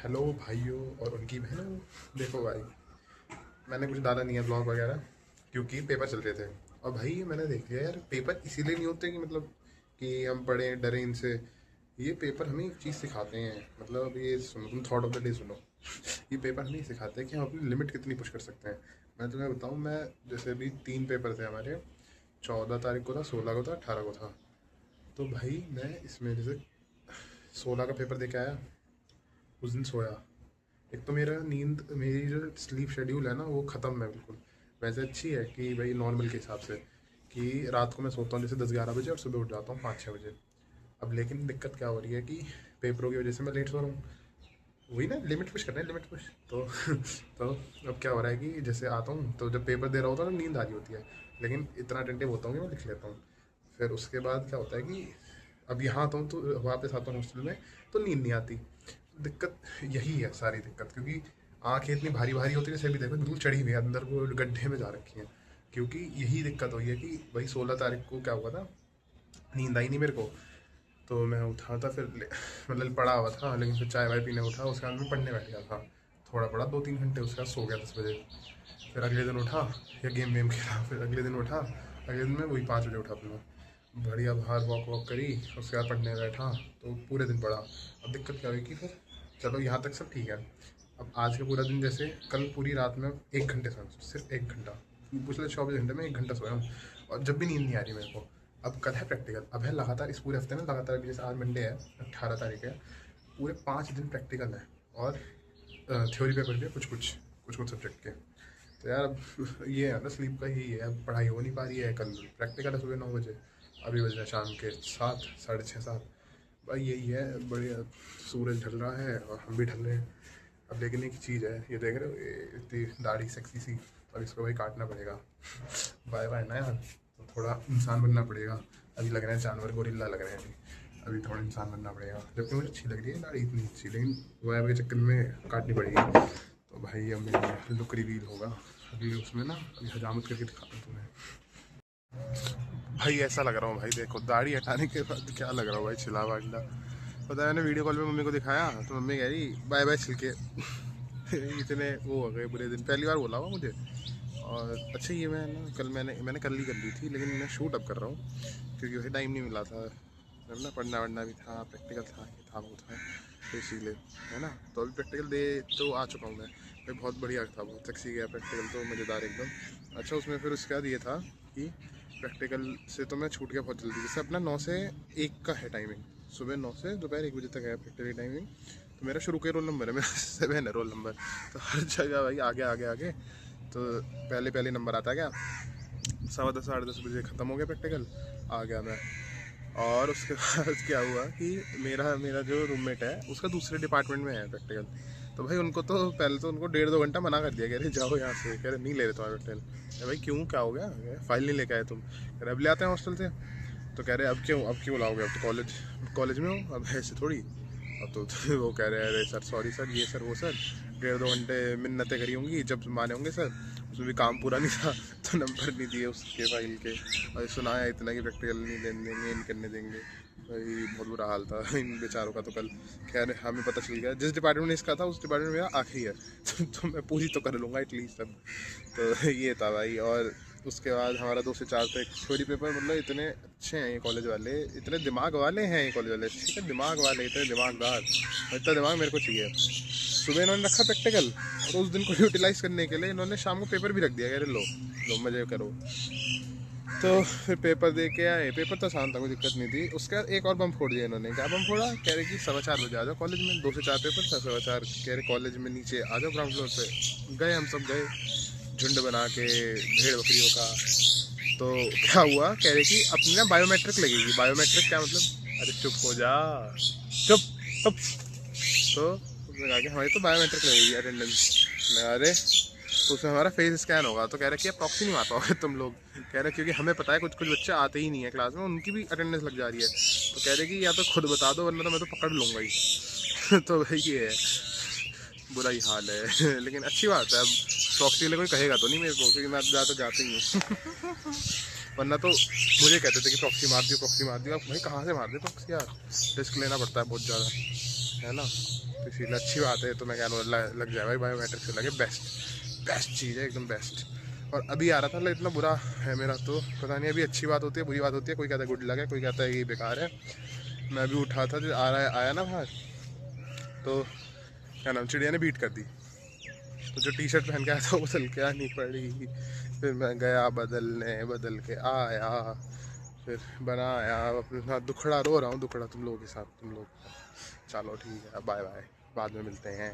Hello भाइयों और उनकी बहनों। देखो भाई, मैंने कुछ डाला नहीं है ब्लॉग वगैरह, क्योंकि पेपर चल रहे थे। और भाई मैंने देख लिया यार, पेपर इसीलिए नहीं होते कि मतलब कि हम पढ़ें डरें इनसे। ये पेपर हमें एक चीज़ सिखाते हैं, मतलब अब ये सुनो, तुम थॉट ऑफ द डे सुनो। ये पेपर हमें सिखाते हैं कि हम अपनी लिमिट कितनी पुश कर सकते हैं। मैं तुम्हें बताऊँ, मैं जैसे अभी 3 पेपर थे हमारे। 14 तारीख को था, 16 को था, 18 को था। तो भाई मैं इसमें जैसे 16 का पेपर दे के आया, उस दिन सोया। एक तो मेरा नींद, मेरी जो स्लीप शेड्यूल है ना, वो ख़त्म है बिल्कुल। वैसे अच्छी है कि भाई नॉर्मल के हिसाब से, कि रात को मैं सोता हूँ जैसे 10-11 बजे और सुबह उठ जाता हूँ 5-6 बजे। अब लेकिन दिक्कत क्या हो रही है कि पेपरों की वजह से मैं लेट सो रहा हूँ। वही ना, लिमिट पुश कर रहे हैं, लिमिट पुश। तो तो अब क्या हो रहा है कि जैसे आता हूँ तो जब पेपर दे रहा होता है तो नींद आ रही होती है, लेकिन इतना अटेंटिव होता हूँ कि मैं लिख लेता हूँ। फिर उसके बाद क्या होता है कि अब यहाँ आता हूँ तो वापस आता हूँ हॉस्टल में, तो नींद नहीं आती। दिक्कत यही है, सारी दिक्कत, क्योंकि आंखें इतनी भारी भारी होती है, जैसे अभी देखो बिल्कुल चढ़ी हुई है अंदर, वो गड्ढे में जा रखी हैं। क्योंकि यही दिक्कत हुई है कि भाई 16 तारीख को क्या हुआ था, नींद आई नहीं मेरे को। तो मैं उठा था, फिर मतलब पढ़ा हुआ था, लेकिन फिर चाय वाय पीने उठा, उसके बाद मैं पढ़ने बैठ गया था। थोड़ा पढ़ा 2-3 घंटे, उसके बाद सो गया 10 बजे। फिर अगले दिन उठा, या गेम वेम खेला, फिर अगले दिन उठा। अगले दिन मैं वही 5 बजे उठा अपना, बढ़िया बाहर वॉक वॉक करी, उसके बाद पढ़ने बैठा। तो पूरे दिन पढ़ा। अब दिक्कत क्या हुई कि फिर चलो यहाँ तक सब ठीक है। अब आज का पूरा दिन, जैसे कल पूरी रात में 1 घंटे सोया, सिर्फ 1 घंटा। पिछले 24 घंटे में 1 घंटा सोया हूँ, और जब भी नींद नहीं आ रही मेरे को। अब कल है प्रैक्टिकल, अब है लगातार इस पूरे हफ्ते में लगातार, अभी जैसे आज मंडे है, 18 तारीख है, पूरे 5 दिन प्रैक्टिकल है। और थ्योरी पेपर भी है, कुछ कुछ सब्जेक्ट के। तो यार अब ये है ना, स्लीप का यही है, अब पढ़ाई हो नहीं पा रही है। कल प्रैक्टिकल है सुबह 9 बजे, अभी बज रहे हैं शाम के 7, 6:30 7। भाई यही है, बढ़िया। सूरज ढल रहा है और हम भी ढल रहे हैं। अब लेकिन एक चीज़ है, ये देख रहे हो, ये इतनी दाढ़ी सेक्सी सी, अब इसको भाई काटना पड़ेगा। बाय बाय ना यार, तो थोड़ा इंसान बनना पड़ेगा। अभी लग रहे हैं जानवर, गोरिल्ला लग रहे हैं अभी। अभी थोड़ा इंसान बनना पड़ेगा, जबकि मुझे अच्छी लग रही है दाढ़ी इतनी अच्छी, लेकिन वाइब के चक्कर में काटनी पड़ेगी। तो भाई अब मेरा लुक रिवील होगा अभी उसमें ना, अभी हजामत करके दिखाता हूँ तुम्हें। भाई ऐसा लग रहा हूँ भाई, देखो दाढ़ी हटाने के बाद क्या लग रहा हूँ भाई, छिला वागला। पता है, मैंने वीडियो कॉल पे मम्मी को दिखाया तो मम्मी कह रही बाय बाय छिलके। इतने वो हो गए बुरे दिन, पहली बार बोला हुआ मुझे। और अच्छा, ये मैं ना कल मैंने कल ही कर ली थी, लेकिन मैं शूट अब कर रहा हूँ, क्योंकि उसे टाइम नहीं मिला था। जब ना पढ़ना वढ़ना भी था, प्रैक्टिकल था, ये था वो था, तो इसीलिए है ना। तो अभी प्रैक्टिकल दे तो आ चुका हूँ मैं भाई, बहुत बढ़िया था, बहुत सेक्सी गया प्रैक्टिकल, तो मज़ेदार एकदम। अच्छा, उसमें फिर उसके बाद ये था कि प्रैक्टिकल से तो मैं छूट गया बहुत जल्दी। जैसे अपना 9 से 1 का है टाइमिंग, सुबह 9 से दोपहर 1 बजे तक है प्रैक्टिकल टाइमिंग। तो मेरा शुरू के रोल नंबर है, मेरा 7 है रोल नंबर। तो हर जगह भाई आगे आगे आगे। तो पहले पहले नंबर आता गया, 10:15 10:30 बजे ख़त्म हो गया प्रैक्टिकल, आ गया मैं। और उसके बाद क्या हुआ कि मेरा मेरा जो रूममेट है, उसका दूसरे डिपार्टमेंट में है प्रैक्टिकल। तो भाई उनको तो पहले तो उनको 1.5-2 घंटा मना कर दिया, कह रहे जाओ यहाँ से, कह रहे नहीं ले रहे तुम्हारा प्रैक्टिकल। भाई क्यों, क्या हो गया, फाइल नहीं लेके आए तुम? कह रहे अब ले आते हैं हॉस्टल से। तो कह रहे अब क्यों लाओगे, अब तो कॉलेज में हो, अब ऐसे थोड़ी। अब तो वो कह रहे हैं अरे सर सॉरी सर, ये सर वो सर, 1.5-2 घंटे मिन्नतें करी होंगी, जब माने होंगे सर, उसमें भी काम पूरा नहीं था, तो नंबर नहीं दिए उसके फाइल के। और सुनाया इतना कि प्रैक्टिकल नहीं लेने देंगे, नहीं करने देंगे। भाई बहुत बुरा हाल था इन बेचारों का। तो कल खैर हमें पता चल गया, जिस डिपार्टमेंट में इसका था उस डिपार्टमेंट में मेरा आखिरी है। तो मैं पूरी तो कर लूँगा एटलीस्ट अब। तो ये था भाई। और उसके बाद हमारा 2 से 4 तक थ्योरी पेपर। मतलब इतने अच्छे हैं ये कॉलेज वाले, इतने दिमाग वाले हैं ये कॉलेज वाले, ठीक है, दिमाग वाले, इतने दिमागदार। और इतना दिमाग मेरे को चाहिए। सुबह इन्होंने रखा प्रैक्टिकल, और उस दिन को यूटिलाइज करने के लिए इन्होंने शाम को पेपर भी रख दिया, कह रहे लो लो मजे करो। तो फिर पेपर दे के आए, पेपर तो आसान था, कोई दिक्कत नहीं थी। उसके बाद एक और बम फोड़ दिया इन्होंने। क्या बम फोड़ा, कह रहे कि 4:15 बजे आ जाओ कॉलेज में, 2 से 4 पेपर था, 4:15 कह रहे कॉलेज में नीचे आ जाओ ग्राउंड फ्लोर पे। गए, हम सब गए झुंड बना के भेड़ बकरियों का। तो क्या हुआ, कह रहे कि अपनी ना बायोमेट्रिक लगेगी। बायोमेट्रिक क्या मतलब, अरे चुप हो जा, चुप चुप। तो उसने कहा कि हमारी तो बायोमेट्रिक लगेगी अटेंडेंस। अरे तो उसमें हमारा फेस स्कैन होगा। तो कह रहे कि आप प्रॉक्सी नहीं मार पाओगे तुम लोग। कह रहे क्योंकि हमें पता है कुछ कुछ बच्चे आते ही नहीं है क्लास में, उनकी भी अटेंडेंस लग जा रही है। तो कह रहे कि या तो खुद बता दो, वरना तो मैं तो पकड़ लूँगा ही। तो भाई ये है, बुरा ही हाल है। लेकिन अच्छी बात है, अब प्रॉक्सी वाले कोई कहेगा तो नहीं मेरे को, क्योंकि मैं ज़्यादा जाता ही हूँ। वरना तो मुझे कहते थे कि प्रॉक्सी मार दियो, प्रॉक्सी मार दियो। अब भाई कहाँ से मार दे प्रॉक्सी यार, रिस्क लेना पड़ता है बहुत ज़्यादा। है ना, तो इसीलिए अच्छी बात है। तो मैं कह रहा हूँ लग जाए भाई, बायोमेट्रिक से लगे, बेस्ट चीज़ है एकदम बेस्ट। और अभी आ रहा था, मतलब इतना बुरा है मेरा तो पता नहीं, अभी अच्छी बात होती है बुरी बात होती है, कोई कहता है गुड लक है, कोई कहता है ये बेकार है। मैं अभी उठा था, जो आया ना बाहर, तो क्या नाम, चिड़िया ने बीट कर दी, तो जो टी शर्ट पहन के आया था वो बदल के आनी पड़ी। फिर मैं गया बदलने, बदल के आया, फिर बनाया अपने साथ दुखड़ा, रो रहा हूँ दुखड़ा तुम लोगों के साथ, तुम लोग। चलो ठीक है, बाय बाय, बाद में मिलते हैं।